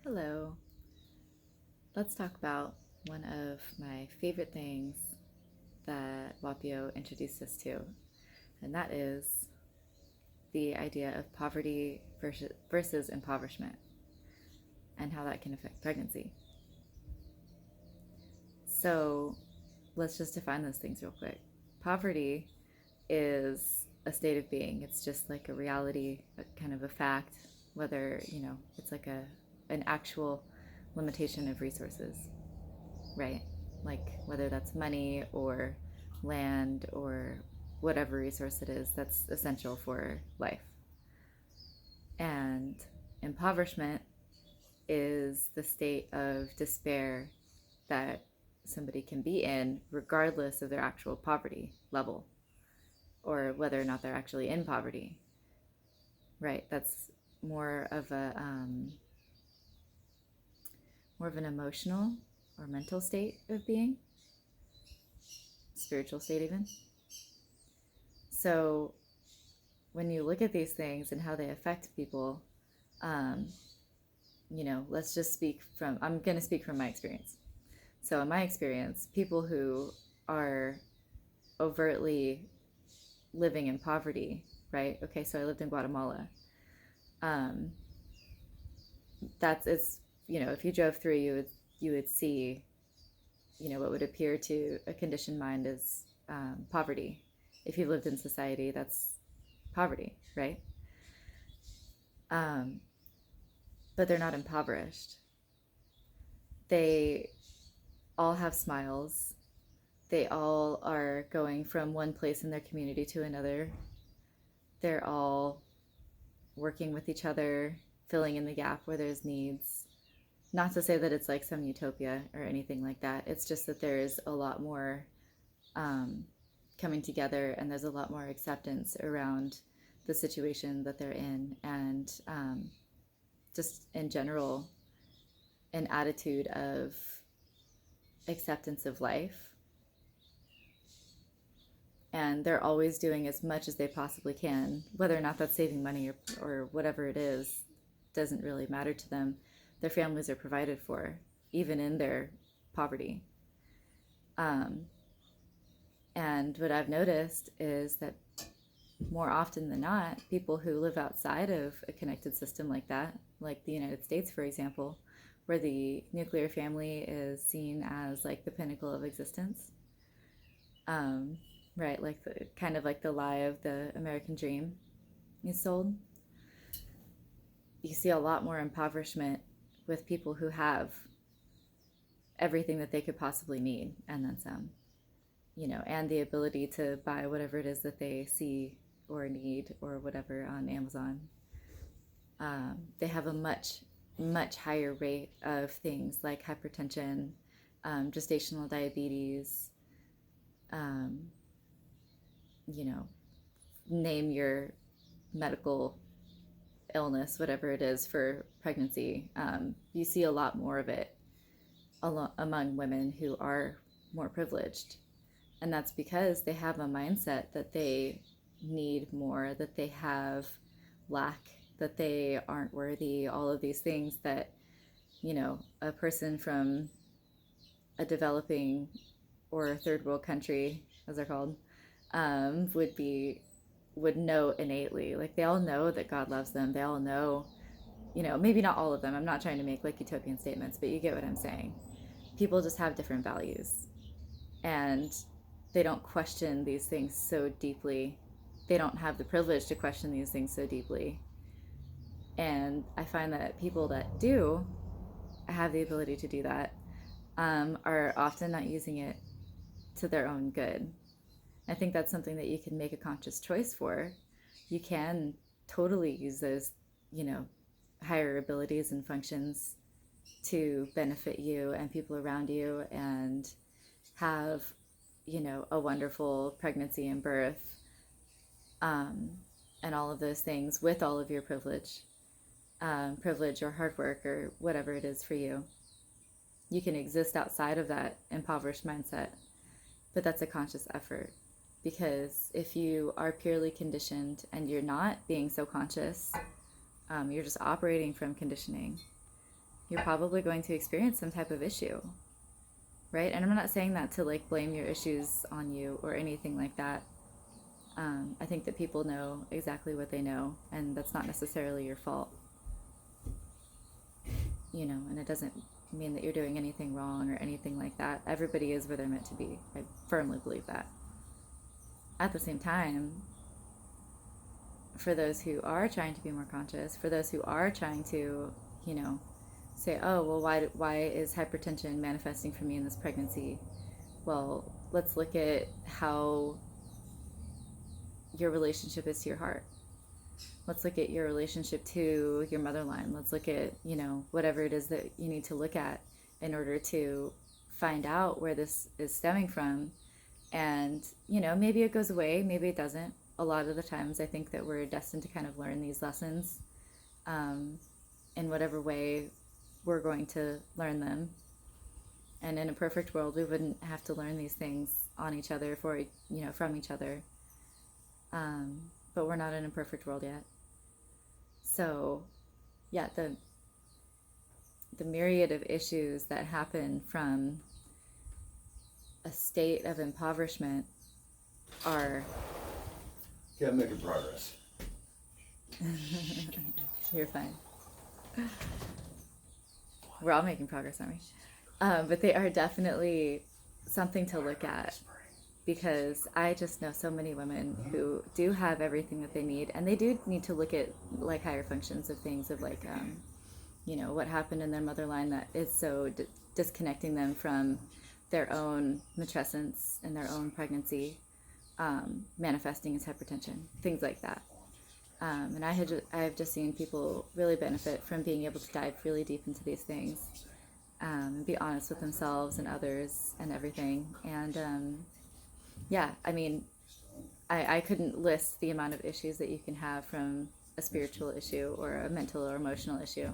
Hello. Let's talk about one of my favorite things that Wapio introduced us to, and that is the idea of poverty versus impoverishment and how that can affect pregnancy. So let's just define those things real quick. Poverty is a state of being. It's just like a reality, a kind of a fact, whether, it's like an actual limitation of resources, right? Like whether that's money or land or whatever resource it is that's essential for life. And impoverishment is the state of despair that somebody can be in regardless of their actual poverty level or whether or not they're actually in poverty, right? That's more of a more of an emotional or mental state of being, spiritual state even. So when you look at these things and how they affect people, um, let's just I'm going to speak from my experience. So, in my experience, people who are overtly living in poverty, right? Okay, so I lived in Guatemala. Um, if you drove through, you would see, what would appear to a conditioned mind as poverty. If you lived in society, that's poverty, right? Um, but they're not impoverished. They all have smiles. They all are going from one place in their community to another. They're all working with each other, filling in the gap where there's needs. Not to say that it's like some utopia or anything like that. It's just that there's a lot more um, coming together, and there's a lot more acceptance around the situation that they're in, and just in general, an attitude of acceptance of life. And they're always doing as much as they possibly can, whether or not that's saving money or whatever it is, doesn't really matter to them. Their families are provided for, even in their poverty. Um, and what I've noticed is that more often than not, people who live outside of a connected system like that, like the United States, for example, where the nuclear family is seen as like the pinnacle of existence, um, right? Like kind of like the lie of the American dream is sold. You see a lot more impoverishment with people who have everything that they could possibly need and then some, and the ability to buy whatever it is that they see or need or whatever on Amazon. They have a much higher rate of things like hypertension, gestational diabetes, um, you know, name your medical illness, whatever it is for pregnancy. You see a lot more of it among women who are more privileged. And that's because they have a mindset that they need more, that they have lack, that they aren't worthy, all of these things that, a person from a developing or a third world country, as they're called, would know innately. Like they all know that God loves them. They all know, maybe not all of them. I'm not trying to make like utopian statements, but you get what I'm saying. People just have different values, and they don't question these things so deeply. They don't have the privilege to question these things so deeply. And I find that people that do have the ability to do that are often not using it to their own good. I think that's something that you can make a conscious choice for. You can totally use those, you know, higher abilities and functions to benefit you and people around you and have, a wonderful pregnancy and birth, um, and all of those things with all of your privilege or hard work or whatever it is for you. You can exist outside of that impoverished mindset, but that's a conscious effort. Because if you are purely conditioned and you're not being so conscious, you're just operating from conditioning, you're probably going to experience some type of issue, right? And I'm not saying that to like blame your issues on you or anything like that. I think that people know exactly what they know, and that's not necessarily your fault, and it doesn't mean that you're doing anything wrong or anything like that. Everybody is where they're meant to be. I firmly believe that. At the same time, for those who are trying to be more conscious, for those who are trying to, say, oh, well, why is hypertension manifesting for me in this pregnancy? Well, let's look at how your relationship is to your heart. Let's look at your relationship to your mother line. Let's look at, whatever it is that you need to look at in order to find out where this is stemming from. And, maybe it goes away, maybe it doesn't. A lot of the times I think that we're destined to kind of learn these lessons in whatever way we're going to learn them. And in a perfect world, we wouldn't have to learn these things on each other from each other. But we're not in a perfect world yet. So, yeah, the myriad of issues that happen from a state of impoverishment are... Yeah, I'm making progress. You're fine. We're all making progress, aren't we? But they are definitely something to look at, because I just know so many women who do have everything that they need, and they do need to look at like higher functions of things, of like, what happened in their mother line that is so disconnecting them from their own matrescence and their own pregnancy, manifesting as hypertension, things like that. And I have just seen people really benefit from being able to dive really deep into these things, and be honest with themselves and others and everything. And yeah, I mean, I couldn't list the amount of issues that you can have from a spiritual issue or a mental or emotional issue.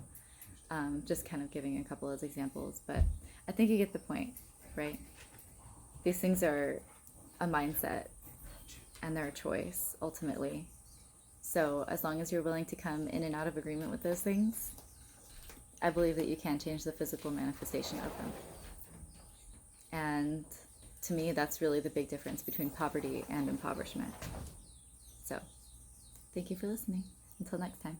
Just kind of giving a couple of examples, but I think you get the point, right? These things are a mindset, and they're a choice, ultimately. So as long as you're willing to come in and out of agreement with those things, I believe that you can change the physical manifestation of them. And to me, that's really the big difference between poverty and impoverishment. So, thank you for listening. Until next time.